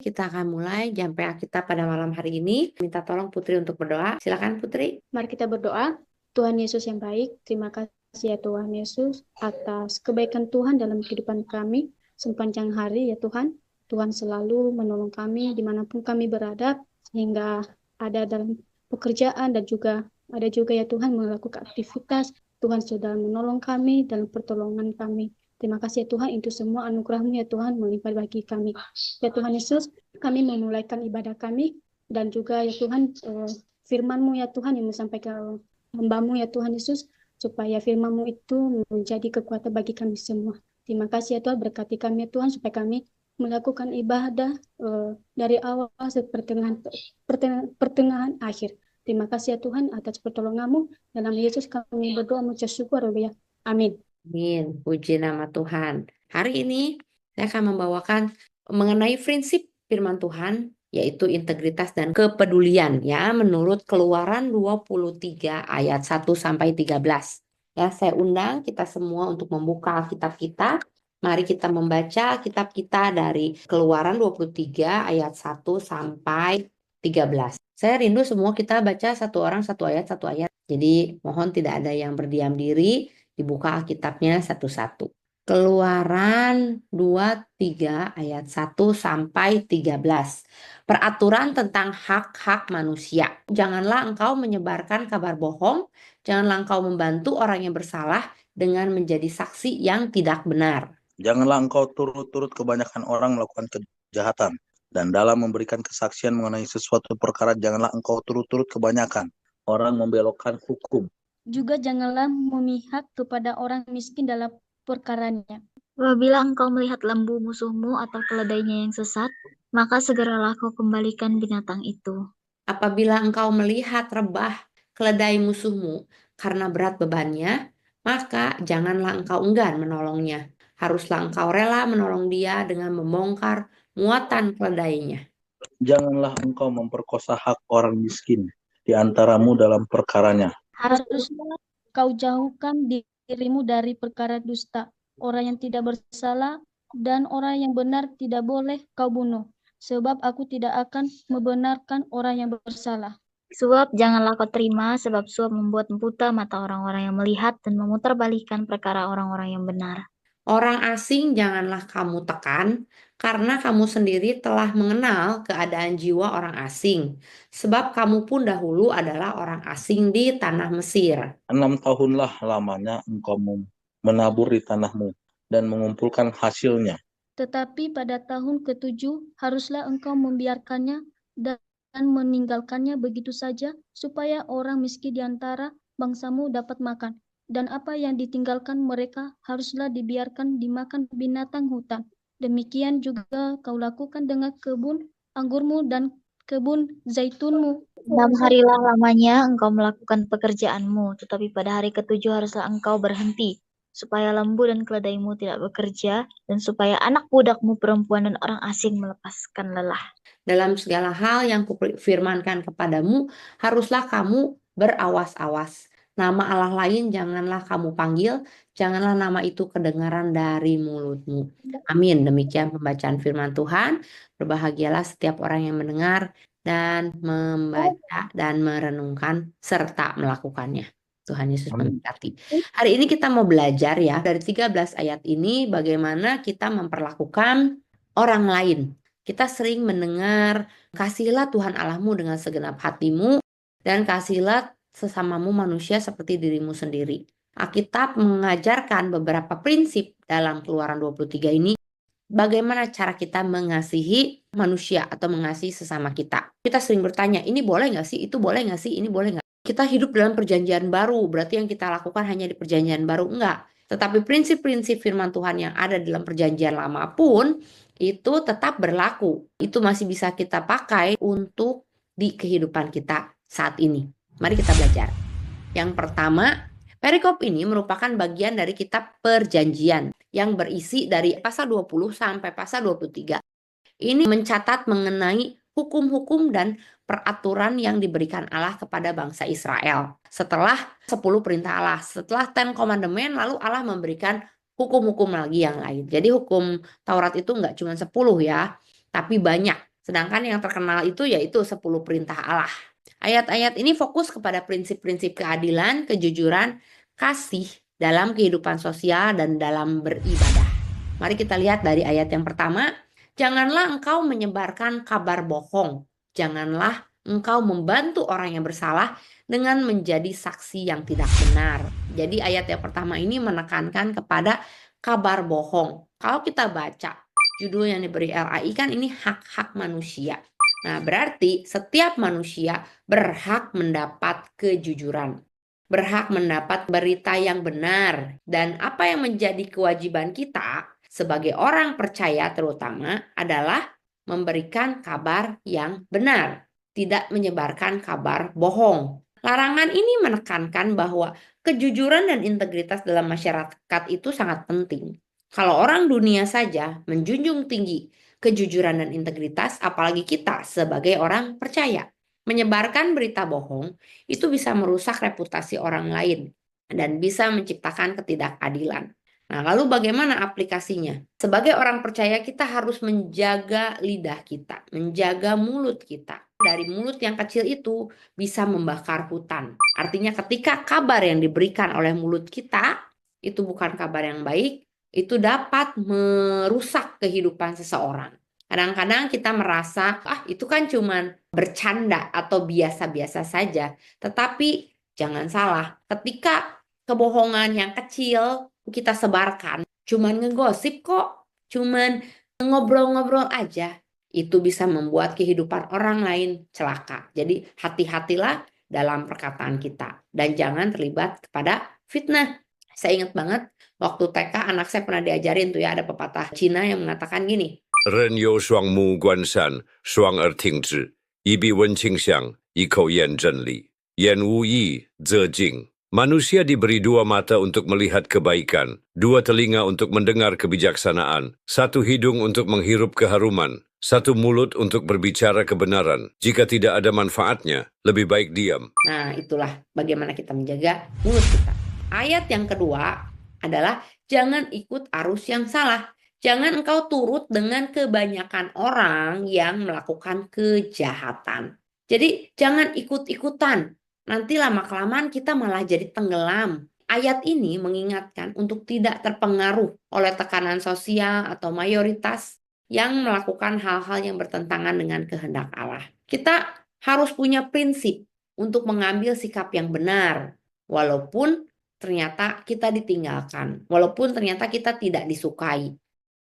Kita akan mulai jampe kita pada malam hari ini. Minta tolong Putri untuk berdoa. Silakan Putri. Mari kita berdoa. Tuhan Yesus yang baik, terima kasih ya Tuhan Yesus atas kebaikan Tuhan dalam kehidupan kami sepanjang hari ya Tuhan. Tuhan selalu menolong kami dimanapun kami berada, sehingga ada dalam pekerjaan dan juga ada juga ya Tuhan melakukan aktivitas. Tuhan sudah menolong kami dalam pertolongan kami. Terima kasih ya Tuhan, itu semua anugerah-Mu ya Tuhan melimpah bagi kami. Ya Tuhan Yesus, kami memulaikan ibadah kami dan juga ya Tuhan firman-Mu ya Tuhan yang disampaikan hamba-Mu ya Tuhan Yesus, supaya firman-Mu itu menjadi kekuatan bagi kami semua. Terima kasih ya Tuhan, berkati kami ya Tuhan supaya kami melakukan ibadah dari awal sampai pertengahan akhir. Terima kasih ya Tuhan atas pertolongan-Mu. Dalam Yesus kami berdoa mengucap syukur ya. Amin. Amin. Puji nama Tuhan. Hari ini saya akan membawakan mengenai prinsip firman Tuhan, yaitu integritas dan kepedulian ya, menurut Keluaran 23 ayat 1 sampai 13. Ya, saya undang kita semua untuk membuka kitab kita. Mari kita membaca kitab kita dari Keluaran 23 ayat 1 sampai 13. Saya rindu semua kita baca satu orang satu ayat satu ayat. Jadi mohon tidak ada yang berdiam diri. Dibuka Alkitabnya satu-satu. Keluaran 23 ayat 1 sampai 13. Peraturan tentang hak-hak manusia. Janganlah engkau menyebarkan kabar bohong, janganlah engkau membantu orang yang bersalah dengan menjadi saksi yang tidak benar. Janganlah engkau turut-turut kebanyakan orang melakukan kejahatan. Dan dalam memberikan kesaksian mengenai sesuatu perkara, janganlah engkau turut-turut kebanyakan orang membelokkan hukum. Juga janganlah memihak kepada orang miskin dalam perkaranya. Apabila engkau melihat lembu musuhmu atau keledainya yang sesat, maka segeralah kau kembalikan binatang itu. Apabila engkau melihat rebah keledai musuhmu karena berat bebannya, maka janganlah engkau enggan menolongnya. Haruslah engkau rela menolong dia dengan membongkar muatan keledainya. Janganlah engkau memperkosa hak orang miskin di antaramu dalam perkaranya. Haruslah kau jauhkan dirimu dari perkara dusta. Orang yang tidak bersalah dan orang yang benar tidak boleh kau bunuh. Sebab aku tidak akan membenarkan orang yang bersalah. Suap janganlah kau terima, sebab suap membuat buta mata orang-orang yang melihat dan memutarbalikkan perkara orang-orang yang benar. Orang asing janganlah kamu tekan, karena kamu sendiri telah mengenal keadaan jiwa orang asing. Sebab kamu pun dahulu adalah orang asing di tanah Mesir. 6 tahunlah lamanya engkau menabur di tanahmu dan mengumpulkan hasilnya. Tetapi pada tahun ke-7 haruslah engkau membiarkannya dan meninggalkannya begitu saja, supaya orang miskin di antara bangsamu dapat makan. Dan apa yang ditinggalkan mereka haruslah dibiarkan dimakan binatang hutan. Demikian juga kau lakukan dengan kebun anggurmu dan kebun zaitunmu. 6 harilah lamanya engkau melakukan pekerjaanmu, tetapi pada hari ke-7 haruslah engkau berhenti, supaya lembu dan keledaimu tidak bekerja, dan supaya anak budakmu perempuan dan orang asing melepaskan lelah. Dalam segala hal yang kufirmankan kepadamu, haruslah kamu berawas-awas. Nama Allah lain janganlah kamu panggil, janganlah nama itu kedengaran dari mulutmu. Amin. Demikian pembacaan firman Tuhan. Berbahagialah setiap orang yang mendengar dan membaca dan merenungkan serta melakukannya. Tuhan Yesus memberkati. Hari ini kita mau belajar ya dari 13 ayat ini bagaimana kita memperlakukan orang lain. Kita sering mendengar, kasihilah Tuhan Allahmu dengan segenap hatimu dan kasihilah sesamamu manusia seperti dirimu sendiri. Alkitab mengajarkan beberapa prinsip dalam Keluaran 23 ini. Bagaimana cara kita mengasihi manusia atau mengasihi sesama kita. Kita sering bertanya, ini boleh nggak sih? Itu boleh nggak sih? Ini boleh nggak? Kita hidup dalam perjanjian baru, berarti yang kita lakukan hanya di perjanjian baru? Enggak. Tetapi prinsip-prinsip firman Tuhan yang ada dalam perjanjian lama pun itu tetap berlaku. Itu masih bisa kita pakai untuk di kehidupan kita saat ini. Mari kita belajar. Yang pertama, perikop ini merupakan bagian dari kitab perjanjian yang berisi dari pasal 20 sampai pasal 23. Ini mencatat mengenai hukum-hukum dan peraturan yang diberikan Allah kepada bangsa Israel. Setelah 10 perintah Allah, setelah 10 Commandment, lalu Allah memberikan hukum-hukum lagi yang lain. Jadi hukum Taurat itu nggak cuma 10 ya, tapi banyak. Sedangkan yang terkenal itu yaitu 10 perintah Allah. Ayat-ayat ini fokus kepada prinsip-prinsip keadilan, kejujuran, kasih dalam kehidupan sosial dan dalam beribadah. Mari kita lihat dari ayat yang pertama. Janganlah engkau menyebarkan kabar bohong. Janganlah engkau membantu orang yang bersalah dengan menjadi saksi yang tidak benar. Jadi ayat yang pertama ini menekankan kepada kabar bohong. Kalau kita baca judul yang diberi LAI kan ini hak-hak manusia. Nah, berarti setiap manusia berhak mendapat kejujuran, berhak mendapat berita yang benar. Dan apa yang menjadi kewajiban kita sebagai orang percaya terutama adalah memberikan kabar yang benar, tidak menyebarkan kabar bohong. Larangan ini menekankan bahwa kejujuran dan integritas dalam masyarakat itu sangat penting. Kalau orang dunia saja menjunjung tinggi kejujuran dan integritas, apalagi kita sebagai orang percaya. Menyebarkan berita bohong itu bisa merusak reputasi orang lain dan bisa menciptakan ketidakadilan. Nah, lalu bagaimana aplikasinya? Sebagai orang percaya kita harus menjaga lidah kita, menjaga mulut kita. Dari mulut yang kecil itu bisa membakar hutan. Artinya ketika kabar yang diberikan oleh mulut kita itu bukan kabar yang baik, itu dapat merusak kehidupan seseorang. Kadang-kadang kita merasa, itu kan cuman bercanda atau biasa-biasa saja. Tetapi jangan salah, ketika kebohongan yang kecil kita sebarkan, cuman ngegosip kok, cuman ngobrol-ngobrol aja, itu bisa membuat kehidupan orang lain celaka. Jadi hati-hatilah dalam perkataan kita dan jangan terlibat kepada fitnah. Saya ingat banget waktu TK anak saya pernah diajarin tuh ya, ada pepatah Cina yang mengatakan gini. 人有双目观善，双耳听之，一鼻闻清香，一口言真理。言无益则静。Manusia diberi dua mata untuk melihat kebaikan, dua telinga untuk mendengar kebijaksanaan, satu hidung untuk menghirup keharuman, satu mulut untuk berbicara kebenaran. Jika tidak ada manfaatnya, lebih baik diam. Nah, itulah bagaimana kita menjaga mulut kita. Ayat yang kedua adalah jangan ikut arus yang salah. Jangan engkau turut dengan kebanyakan orang yang melakukan kejahatan. Jadi jangan ikut-ikutan. Nanti lama-kelamaan kita malah jadi tenggelam. Ayat ini mengingatkan untuk tidak terpengaruh oleh tekanan sosial atau mayoritas yang melakukan hal-hal yang bertentangan dengan kehendak Allah. Kita harus punya prinsip untuk mengambil sikap yang benar, walaupun ternyata kita ditinggalkan, walaupun ternyata kita tidak disukai.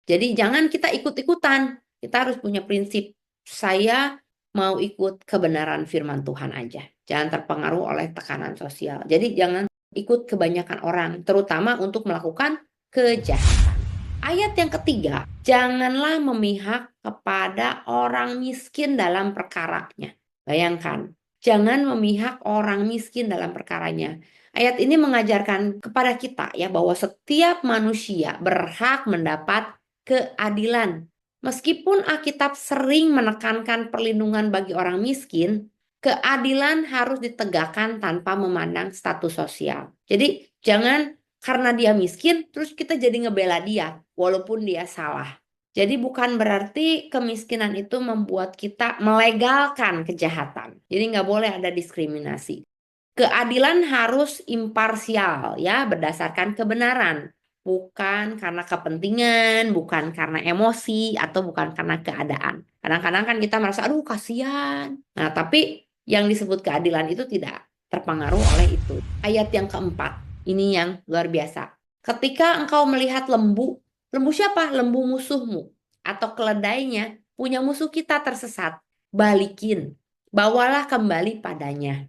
Jadi jangan kita ikut-ikutan, kita harus punya prinsip, saya mau ikut kebenaran firman Tuhan aja. Jangan terpengaruh oleh tekanan sosial. Jadi jangan ikut kebanyakan orang, terutama untuk melakukan kejahatan. Ayat yang ketiga, janganlah memihak kepada orang miskin dalam perkaranya. Bayangkan, jangan memihak orang miskin dalam perkaranya. Ayat ini mengajarkan kepada kita ya bahwa setiap manusia berhak mendapat keadilan. Meskipun Alkitab sering menekankan perlindungan bagi orang miskin, keadilan harus ditegakkan tanpa memandang status sosial. Jadi jangan karena dia miskin terus kita jadi ngebela dia walaupun dia salah. Jadi bukan berarti kemiskinan itu membuat kita melegalkan kejahatan. Jadi nggak boleh ada diskriminasi. Keadilan harus imparsial ya, berdasarkan kebenaran. Bukan karena kepentingan, bukan karena emosi, atau bukan karena keadaan. Kadang-kadang kan kita merasa, aduh kasihan. Nah, tapi yang disebut keadilan itu tidak terpengaruh oleh itu. Ayat yang keempat, ini yang luar biasa. Ketika engkau melihat lembu, lembu siapa? Lembu musuhmu. Atau keledainya, punya musuh kita tersesat. Balikin, bawalah kembali padanya.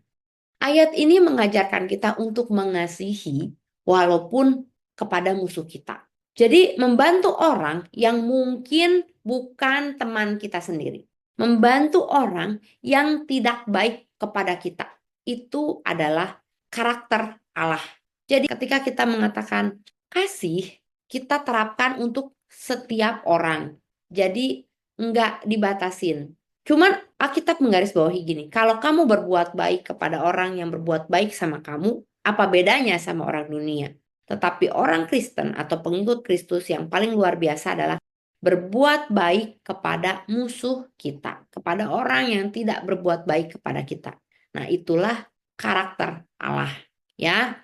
Ayat ini mengajarkan kita untuk mengasihi walaupun kepada musuh kita. Jadi membantu orang yang mungkin bukan teman kita sendiri. Membantu orang yang tidak baik kepada kita. Itu adalah karakter Allah. Jadi ketika kita mengatakan kasih, kita terapkan untuk setiap orang. Jadi enggak dibatasin. Cuman Alkitab menggarisbawahi gini, kalau kamu berbuat baik kepada orang yang berbuat baik sama kamu, apa bedanya sama orang dunia? Tetapi orang Kristen atau pengikut Kristus yang paling luar biasa adalah berbuat baik kepada musuh kita, kepada orang yang tidak berbuat baik kepada kita. Nah, itulah karakter Allah, ya.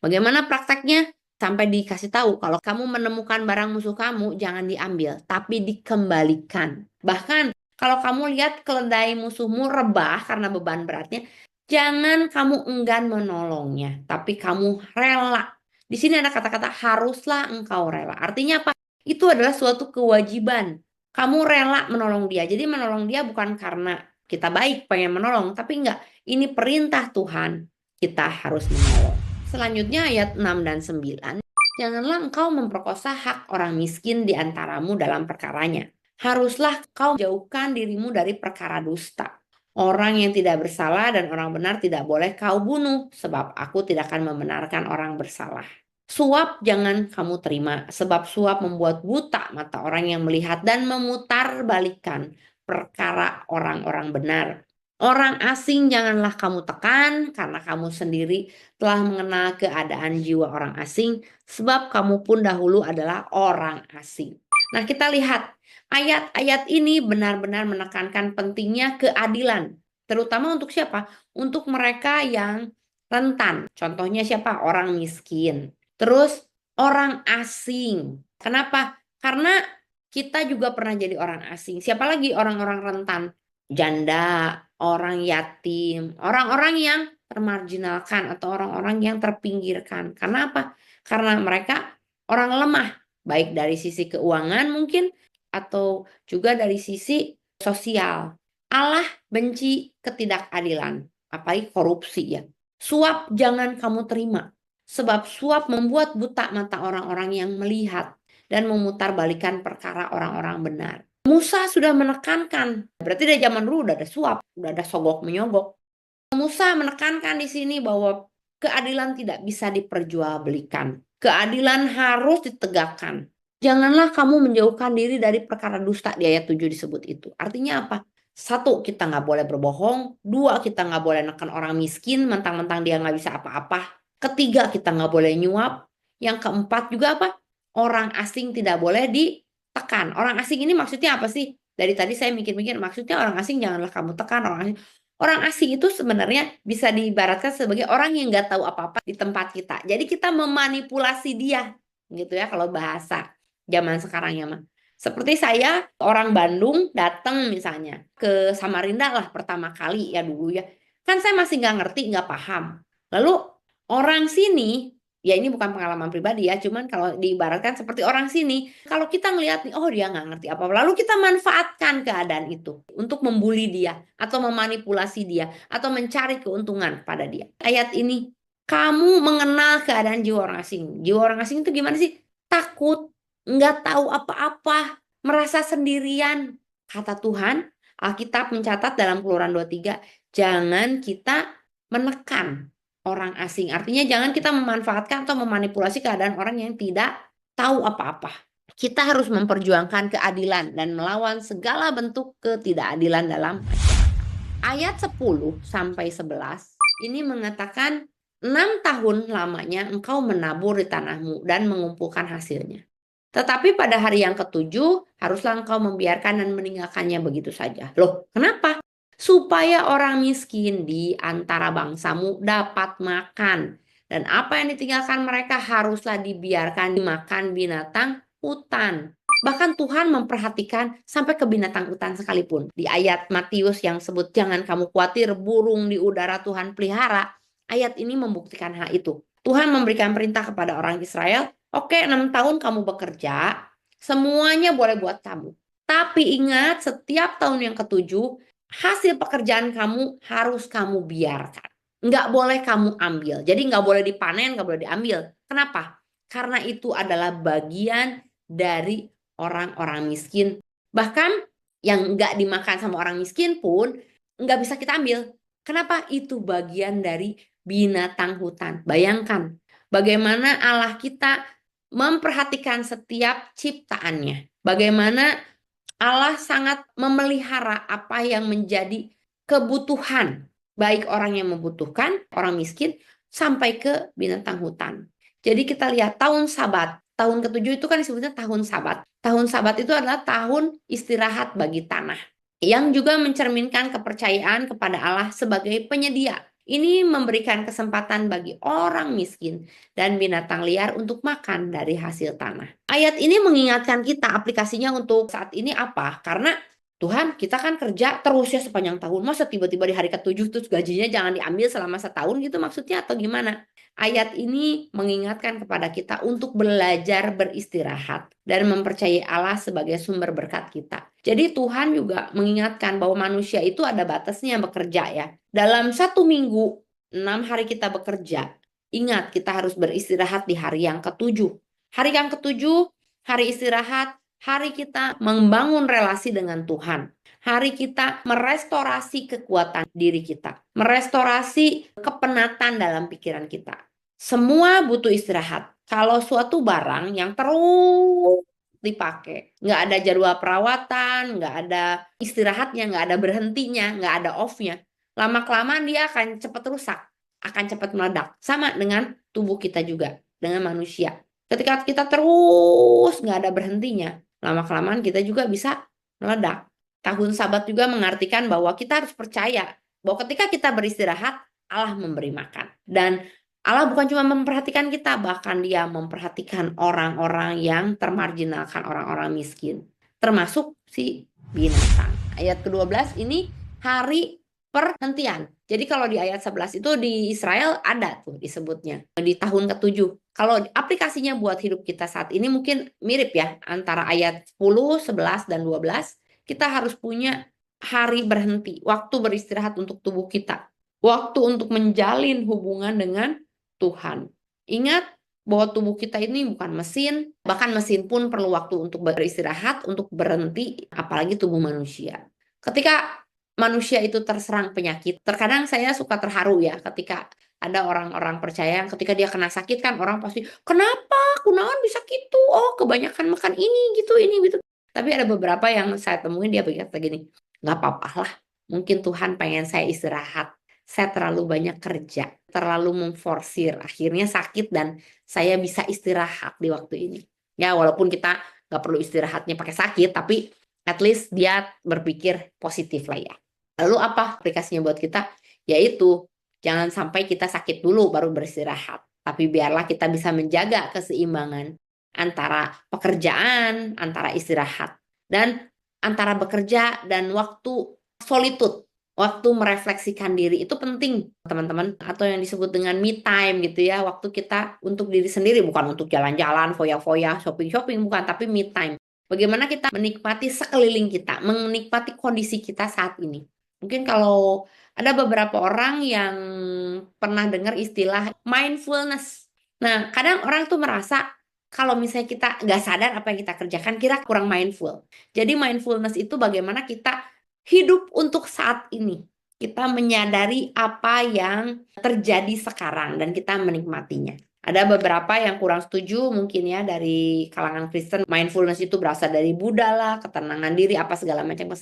Bagaimana prakteknya? Sampai dikasih tahu kalau kamu menemukan barang musuh kamu, jangan diambil, tapi dikembalikan. Bahkan kalau kamu lihat keledai musuhmu rebah karena beban beratnya, jangan kamu enggan menolongnya, tapi kamu rela. Di sini ada kata-kata haruslah engkau rela. Artinya apa? Itu adalah suatu kewajiban. Kamu rela menolong dia. Jadi menolong dia bukan karena kita baik pengen menolong, tapi enggak. Ini perintah Tuhan. Kita harus menolong. Selanjutnya ayat 6 dan 9. Janganlah engkau memperkosa hak orang miskin di antaramu dalam perkaranya. Haruslah kau jauhkan dirimu dari perkara dusta. Orang yang tidak bersalah dan orang benar tidak boleh kau bunuh, sebab aku tidak akan membenarkan orang bersalah. Suap jangan kamu terima, sebab suap membuat buta mata orang yang melihat dan memutarbalikkan perkara orang-orang benar. Orang asing janganlah kamu tekan, karena kamu sendiri telah mengenal keadaan jiwa orang asing, sebab kamu pun dahulu adalah orang asing. Nah, kita lihat ayat-ayat ini benar-benar menekankan pentingnya keadilan, terutama untuk siapa? Untuk mereka yang rentan. Contohnya siapa? Orang miskin. Terus orang asing. Kenapa? Karena kita juga pernah jadi orang asing. Siapa lagi orang-orang rentan? Janda, orang yatim, orang-orang yang termarginalkan atau orang-orang yang terpinggirkan. Karena apa? Karena mereka orang lemah, baik dari sisi keuangan mungkin atau juga dari sisi sosial. Allah benci ketidakadilan, apalagi korupsi ya. Suap jangan kamu terima, sebab suap membuat buta mata orang-orang yang melihat dan memutarbalikkan perkara orang-orang benar. Musa sudah menekankan, berarti dari zaman dulu udah ada suap, udah ada sogok menyogok. Musa menekankan di sini bahwa keadilan tidak bisa diperjualbelikan. Keadilan harus ditegakkan. Janganlah kamu menjauhkan diri dari perkara dusta, di ayat 7 disebut itu. Artinya apa? Satu, kita nggak boleh berbohong. Dua, kita nggak boleh neken orang miskin, mentang-mentang dia nggak bisa apa-apa. Ketiga, kita nggak boleh nyuap. Yang keempat juga apa? Orang asing tidak boleh ditekan. Orang asing ini maksudnya apa sih? Dari tadi saya mikir-mikir, maksudnya orang asing janganlah kamu tekan. Orang asing itu sebenarnya bisa diibaratkan sebagai orang yang nggak tahu apa-apa di tempat kita. Jadi kita memanipulasi dia, gitu ya kalau bahasa zaman sekarang ya mah. Seperti saya orang Bandung datang misalnya ke Samarinda lah pertama kali ya dulu ya. Kan saya masih nggak ngerti, nggak paham. Lalu orang sini, ya ini bukan pengalaman pribadi ya, cuman kalau diibaratkan seperti orang sini, kalau kita ngelihat nih, oh dia nggak ngerti apa-apa, lalu kita manfaatkan keadaan itu untuk membuli dia, atau memanipulasi dia, atau mencari keuntungan pada dia. Ayat ini, kamu mengenal keadaan jiwa orang asing. Jiwa orang asing itu gimana sih? Takut, nggak tahu apa-apa, merasa sendirian. Kata Tuhan, Alkitab mencatat dalam Keluaran 23, jangan kita menekan orang asing. Artinya jangan kita memanfaatkan atau memanipulasi keadaan orang yang tidak tahu apa-apa. Kita harus memperjuangkan keadilan dan melawan segala bentuk ketidakadilan dalam masyarakat. Ayat 10 sampai 11 ini mengatakan 6 tahun lamanya engkau menabur di tanahmu dan mengumpulkan hasilnya. Tetapi pada hari yang ketujuh haruslah engkau membiarkan dan meninggalkannya begitu saja. Loh, kenapa? Supaya orang miskin di antara bangsamu dapat makan. Dan apa yang ditinggalkan mereka haruslah dibiarkan dimakan binatang hutan. Bahkan Tuhan memperhatikan sampai ke binatang hutan sekalipun. Di ayat Matius yang sebut jangan kamu khawatir burung di udara Tuhan pelihara. Ayat ini membuktikan hal itu. Tuhan memberikan perintah kepada orang Israel, oke 6 tahun kamu bekerja, semuanya boleh buat kamu. Tapi ingat setiap tahun yang ketujuh, hasil pekerjaan kamu harus kamu biarkan. Nggak boleh kamu ambil. Jadi nggak boleh dipanen, nggak boleh diambil. Kenapa? Karena itu adalah bagian dari orang-orang miskin. Bahkan yang nggak dimakan sama orang miskin pun nggak bisa kita ambil. Kenapa? Itu bagian dari binatang hutan. Bayangkan bagaimana Allah kita memperhatikan setiap ciptaannya. Bagaimana Allah sangat memelihara apa yang menjadi kebutuhan, baik orang yang membutuhkan, orang miskin, sampai ke binatang hutan. Jadi kita lihat tahun Sabat. Tahun ke-7 itu kan disebutnya tahun Sabat. Tahun Sabat itu adalah tahun istirahat bagi tanah, yang juga mencerminkan kepercayaan kepada Allah sebagai penyedia. Ini memberikan kesempatan bagi orang miskin dan binatang liar untuk makan dari hasil tanah. Ayat ini mengingatkan kita aplikasinya untuk saat ini apa? Karena Tuhan, kita kan kerja terus ya sepanjang tahun. Masa tiba-tiba di hari ke-7 terus gajinya jangan diambil selama setahun gitu maksudnya atau gimana? Ayat ini mengingatkan kepada kita untuk belajar beristirahat dan mempercayai Allah sebagai sumber berkat kita. Jadi Tuhan juga mengingatkan bahwa manusia itu ada batasnya bekerja ya. Dalam 1 minggu, 6 hari kita bekerja. Ingat, kita harus beristirahat di hari yang ke-7. Hari yang ke-7, hari istirahat, hari kita membangun relasi dengan Tuhan. Hari kita merestorasi kekuatan diri kita, merestorasi kepenatan dalam pikiran kita. Semua butuh istirahat. Kalau suatu barang yang terus dipakai, nggak ada jadwal perawatan, nggak ada istirahatnya, nggak ada berhentinya, nggak ada off-nya, lama-kelamaan dia akan cepat rusak, akan cepat meledak. Sama dengan tubuh kita juga, dengan manusia. Ketika kita terus nggak ada berhentinya, lama-kelamaan kita juga bisa meledak. Tahun Sabat juga mengartikan bahwa kita harus percaya bahwa ketika kita beristirahat, Allah memberi makan. Dan Allah bukan cuma memperhatikan kita, bahkan Dia memperhatikan orang-orang yang termarginalkan, orang-orang miskin, termasuk si binatang. Ayat ke-12 ini hari perhentian. Jadi kalau di ayat 11 itu di Israel ada tuh disebutnya di tahun ke-7. Kalau aplikasinya buat hidup kita saat ini mungkin mirip ya antara ayat 10, 11, dan 12. Kita harus punya hari berhenti, waktu beristirahat untuk tubuh kita, waktu untuk menjalin hubungan dengan Tuhan. Ingat bahwa tubuh kita ini bukan mesin, bahkan mesin pun perlu waktu untuk beristirahat, untuk berhenti, apalagi tubuh manusia. Ketika manusia itu terserang penyakit, terkadang saya suka terharu ya ketika ada orang-orang percaya yang ketika dia kena sakit kan orang pasti, kenapa? Kunaon bisa gitu? Oh, kebanyakan makan ini gitu, ini gitu. Tapi ada beberapa yang saya temuin dia berkata gini, nggak apa-apa lah, mungkin Tuhan pengen saya istirahat. Saya terlalu banyak kerja, terlalu memforsir, akhirnya sakit dan saya bisa istirahat di waktu ini. Ya walaupun kita nggak perlu istirahatnya pakai sakit, tapi at least dia berpikir positif lah ya. Lalu apa aplikasinya buat kita? Yaitu jangan sampai kita sakit dulu baru beristirahat. Tapi biarlah kita bisa menjaga keseimbangan antara pekerjaan, antara istirahat, dan antara bekerja dan waktu solitude, waktu merefleksikan diri. Itu penting, teman-teman, atau yang disebut dengan me time gitu ya, waktu kita untuk diri sendiri, bukan untuk jalan-jalan, foya-foya, shopping-shopping, bukan, tapi me time. Bagaimana kita menikmati sekeliling kita, menikmati kondisi kita saat ini. Mungkin kalau ada beberapa orang yang pernah dengar istilah mindfulness. Nah, kadang orang tuh merasa kalau misalnya kita nggak sadar apa yang kita kerjakan, kira kurang mindful. Jadi mindfulness itu bagaimana kita hidup untuk saat ini. Kita menyadari apa yang terjadi sekarang dan kita menikmatinya. Ada beberapa yang kurang setuju mungkin ya dari kalangan Kristen, mindfulness itu berasal dari Buddha lah, ketenangan diri, apa segala macam.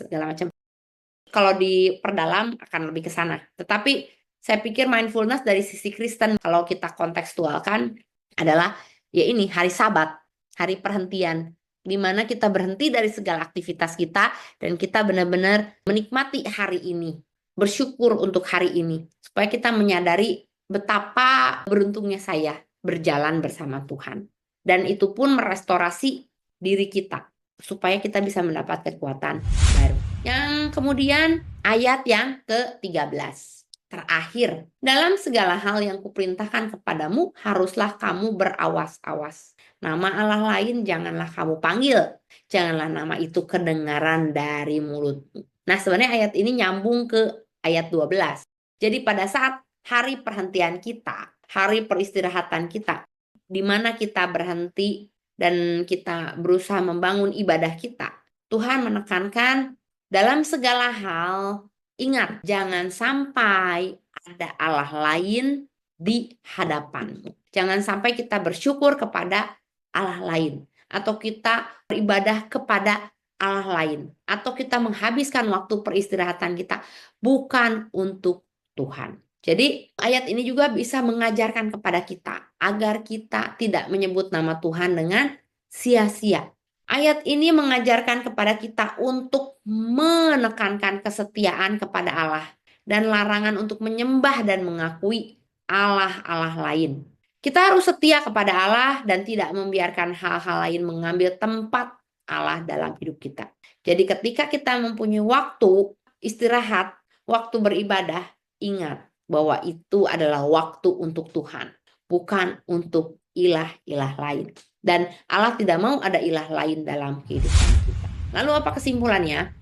Kalau diperdalam akan lebih ke sana. Tetapi saya pikir mindfulness dari sisi Kristen, kalau kita kontekstualkan adalah ya ini hari Sabat, hari perhentian, di mana kita berhenti dari segala aktivitas kita dan kita benar-benar menikmati hari ini, bersyukur untuk hari ini, supaya kita menyadari betapa beruntungnya saya berjalan bersama Tuhan. Dan itu pun merestorasi diri kita, supaya kita bisa mendapat kekuatan baru. Yang kemudian ayat yang ke-13. Terakhir, dalam segala hal yang kuperintahkan kepadamu, haruslah kamu berawas-awas. Nama Allah lain janganlah kamu panggil. Janganlah nama itu kedengaran dari mulutmu. Nah, sebenarnya ayat ini nyambung ke ayat 12. Jadi pada saat hari perhentian kita, hari peristirahatan kita, di mana kita berhenti dan kita berusaha membangun ibadah kita, Tuhan menekankan dalam segala hal, ingat, jangan sampai ada Allah lain di hadapanmu. Jangan sampai kita bersyukur kepada Allah lain, atau kita beribadah kepada Allah lain, atau kita menghabiskan waktu peristirahatan kita bukan untuk Tuhan. Jadi ayat ini juga bisa mengajarkan kepada kita agar kita tidak menyebut nama Tuhan dengan sia-sia. Ayat ini mengajarkan kepada kita untuk menekankan kesetiaan kepada Allah dan larangan untuk menyembah dan mengakui Allah-Allah lain. Kita harus setia kepada Allah dan tidak membiarkan hal-hal lain mengambil tempat Allah dalam hidup kita. Jadi ketika kita mempunyai waktu istirahat, waktu beribadah, ingat bahwa itu adalah waktu untuk Tuhan, bukan untuk ilah-ilah lain. Dan Allah tidak mau ada ilah lain dalam kehidupan kita. Lalu apa kesimpulannya?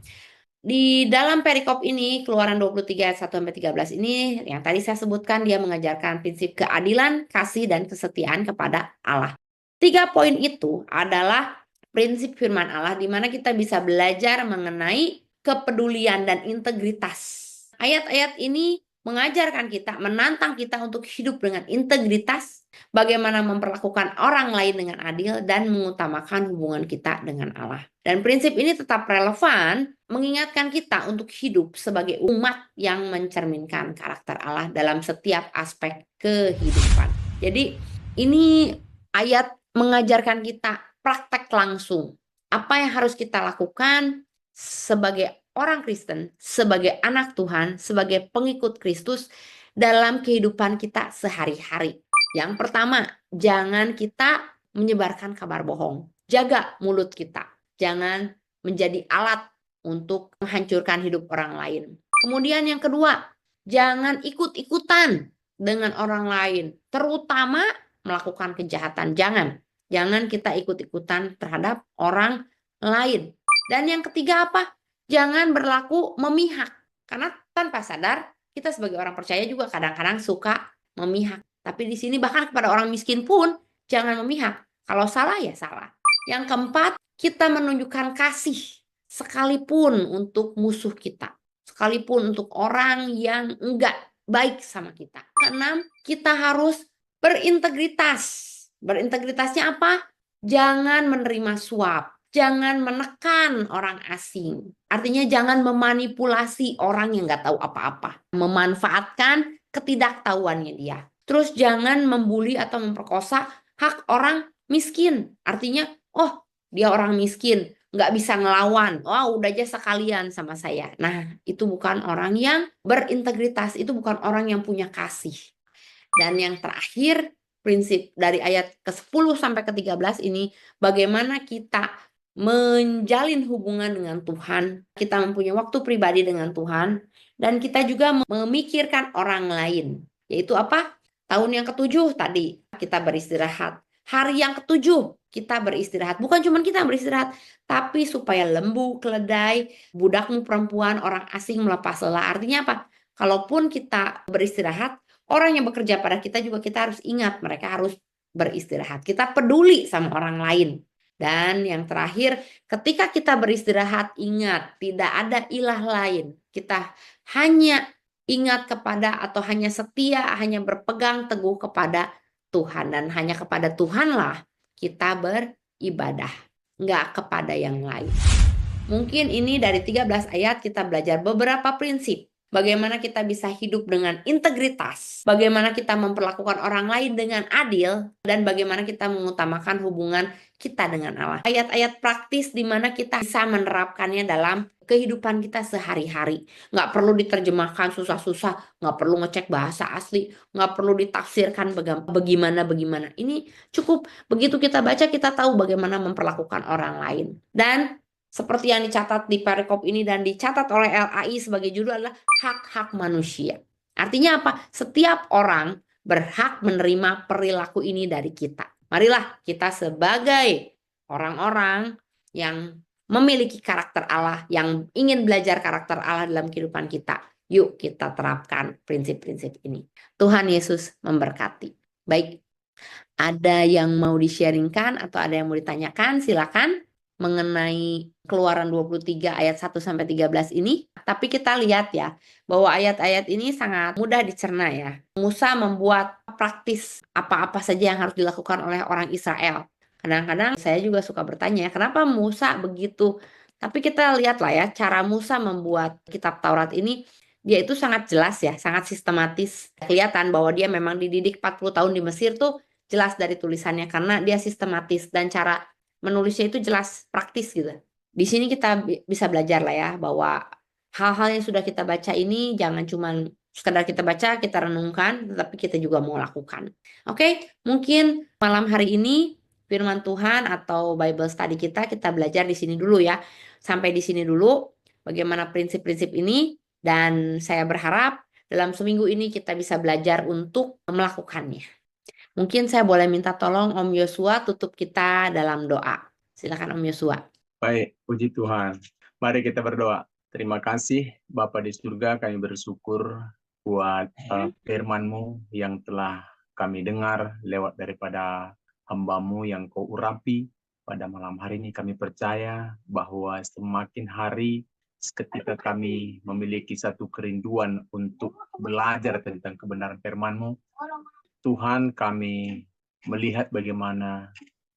Di dalam perikop ini, Keluaran 23 ayat 1-13 ini, yang tadi saya sebutkan, dia mengajarkan prinsip keadilan, kasih, dan kesetiaan kepada Allah. 3 poin itu adalah prinsip firman Allah, di mana kita bisa belajar mengenai kepedulian dan integritas. Ayat-ayat ini mengajarkan kita, menantang kita untuk hidup dengan integritas, bagaimana memperlakukan orang lain dengan adil, dan mengutamakan hubungan kita dengan Allah. Dan prinsip ini tetap relevan, mengingatkan kita untuk hidup sebagai umat yang mencerminkan karakter Allah dalam setiap aspek kehidupan. Jadi ini ayat mengajarkan kita praktek langsung. Apa yang harus kita lakukan sebagai orang Kristen, sebagai anak Tuhan, sebagai pengikut Kristus dalam kehidupan kita sehari-hari. Yang pertama, jangan kita menyebarkan kabar bohong. Jaga mulut kita. Jangan menjadi alat untuk menghancurkan hidup orang lain. Kemudian yang kedua, jangan ikut-ikutan dengan orang lain, terutama melakukan kejahatan. Jangan kita ikut-ikutan terhadap orang lain. Dan yang ketiga apa? Jangan berlaku memihak. Karena tanpa sadar, kita sebagai orang percaya juga kadang-kadang suka memihak. Tapi di sini bahkan kepada orang miskin pun jangan memihak. Kalau salah ya salah. Yang keempat, kita menunjukkan kasih sekalipun untuk musuh kita. Sekalipun untuk orang yang enggak baik sama kita. Keenam, kita harus berintegritas. Berintegritasnya apa? Jangan menerima suap. Jangan menekan orang asing. Artinya jangan memanipulasi orang yang nggak tahu apa-apa. Memanfaatkan ketidaktahuannya dia. Terus jangan membuli atau memperkosa hak orang miskin. Artinya, oh dia orang miskin, nggak bisa ngelawan. Oh udah aja sekalian sama saya. Nah itu bukan orang yang berintegritas. Itu bukan orang yang punya kasih. Dan yang terakhir, prinsip dari ayat ke-10 sampai ke-13 ini, bagaimana kita menjalin hubungan dengan Tuhan, kita mempunyai waktu pribadi dengan Tuhan, dan kita juga memikirkan orang lain. Yaitu apa? Tahun yang ke-7 tadi, kita beristirahat. Hari yang ke-7, kita beristirahat. Bukan cuma kita beristirahat, tapi supaya lembu, keledai, budakmu perempuan, orang asing melepas lelah. Artinya apa? Kalaupun kita beristirahat, orang yang bekerja pada kita juga kita harus ingat, mereka harus beristirahat. Kita peduli sama orang lain. Dan yang terakhir, ketika kita beristirahat, ingat, tidak ada ilah lain. Kita hanya ingat kepada atau hanya setia, hanya berpegang teguh kepada Tuhan. Dan hanya kepada Tuhanlah kita beribadah, nggak kepada yang lain. Mungkin ini dari 13 ayat kita belajar beberapa prinsip. Bagaimana kita bisa hidup dengan integritas, bagaimana kita memperlakukan orang lain dengan adil, dan bagaimana kita mengutamakan hubungan kita dengan Allah. Ayat-ayat praktis di mana kita bisa menerapkannya dalam kehidupan kita sehari-hari. Nggak perlu diterjemahkan susah-susah, nggak perlu ngecek bahasa asli, nggak perlu ditafsirkan bagaimana. Ini cukup begitu kita baca, kita tahu bagaimana memperlakukan orang lain. Dan seperti yang dicatat di perikop ini dan dicatat oleh LAI sebagai judul adalah hak-hak manusia. Artinya apa? Setiap orang berhak menerima perilaku ini dari kita. Marilah kita sebagai orang-orang yang memiliki karakter Allah, yang ingin belajar karakter Allah dalam kehidupan kita. Yuk kita terapkan prinsip-prinsip ini. Tuhan Yesus memberkati. Baik, ada yang mau di-sharingkan atau ada yang mau ditanyakan? Silakan mengenai Keluaran 23 ayat 1-13 ini. Tapi kita lihat ya, bahwa ayat-ayat ini sangat mudah dicerna ya. Musa membuat praktis apa-apa saja yang harus dilakukan oleh orang Israel. Kadang-kadang saya juga suka bertanya, kenapa Musa begitu? Tapi kita lihat lah ya, cara Musa membuat kitab Taurat ini dia itu sangat jelas ya, sangat sistematis. Kelihatan bahwa dia memang dididik 40 tahun di Mesir tuh jelas dari tulisannya karena dia sistematis dan cara menulisnya itu jelas, praktis gitu. Di sini kita bisa belajar lah ya bahwa hal-hal yang sudah kita baca ini jangan cuman sekedar kita baca, kita renungkan, tetapi kita juga mau lakukan. Oke, mungkin malam hari ini firman Tuhan atau Bible study kita belajar di sini dulu ya. Sampai di sini dulu bagaimana prinsip-prinsip ini, dan saya berharap dalam seminggu ini kita bisa belajar untuk melakukannya. Mungkin saya boleh minta tolong Om Yosua tutup kita dalam doa. Silakan Om Yosua. Baik, puji Tuhan. Mari kita berdoa. Terima kasih Bapa di surga, kami bersyukur buat firman-Mu yang telah kami dengar lewat daripada hamba-Mu yang Kau urapi. Pada malam hari ini kami percaya bahwa semakin hari ketika kami memiliki satu kerinduan untuk belajar tentang kebenaran firman-Mu, Tuhan, kami melihat bagaimana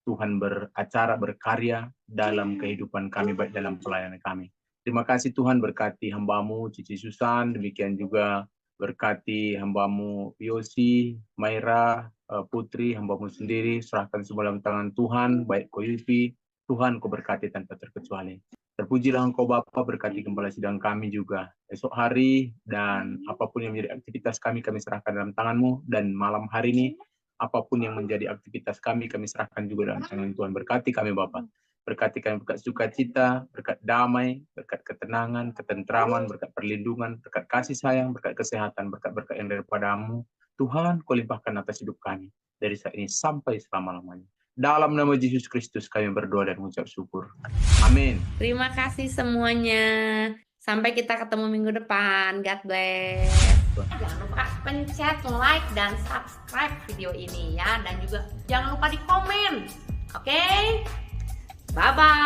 Tuhan beracara, berkarya dalam kehidupan kami, baik dalam pelayanan kami. Terima kasih Tuhan, berkati hamba-Mu Cici Susan, demikian juga berkati hamba-Mu Yosi, Maira, Putri, hamba-Mu sendiri, serahkan semua dalam tangan Tuhan, baik Ko Yupi, Tuhan Kau berkati tanpa terkecuali. Terpujilah Engkau Bapa, berkati gembala sidang kami juga esok hari, dan apapun yang menjadi aktivitas kami serahkan dalam tangan-Mu, dan malam hari ini apapun yang menjadi aktivitas kami serahkan juga dalam tangan Tuhan. Berkati kami Bapa, berkati kami berkat sukacita, berkat damai, berkat ketenangan, ketentraman, berkat perlindungan, berkat kasih sayang, berkat kesehatan, berkat-berkat yang daripada-Mu. Tuhan, Kau limpahkan atas hidup kami dari saat ini sampai selama-lamanya. Dalam nama Yesus Kristus kami berdoa dan mengucap syukur. Amin. Terima kasih semuanya. Sampai kita ketemu minggu depan. God bless. Jangan lupa pencet like dan subscribe video ini ya. Dan juga jangan lupa di komen. Oke? Bye-bye.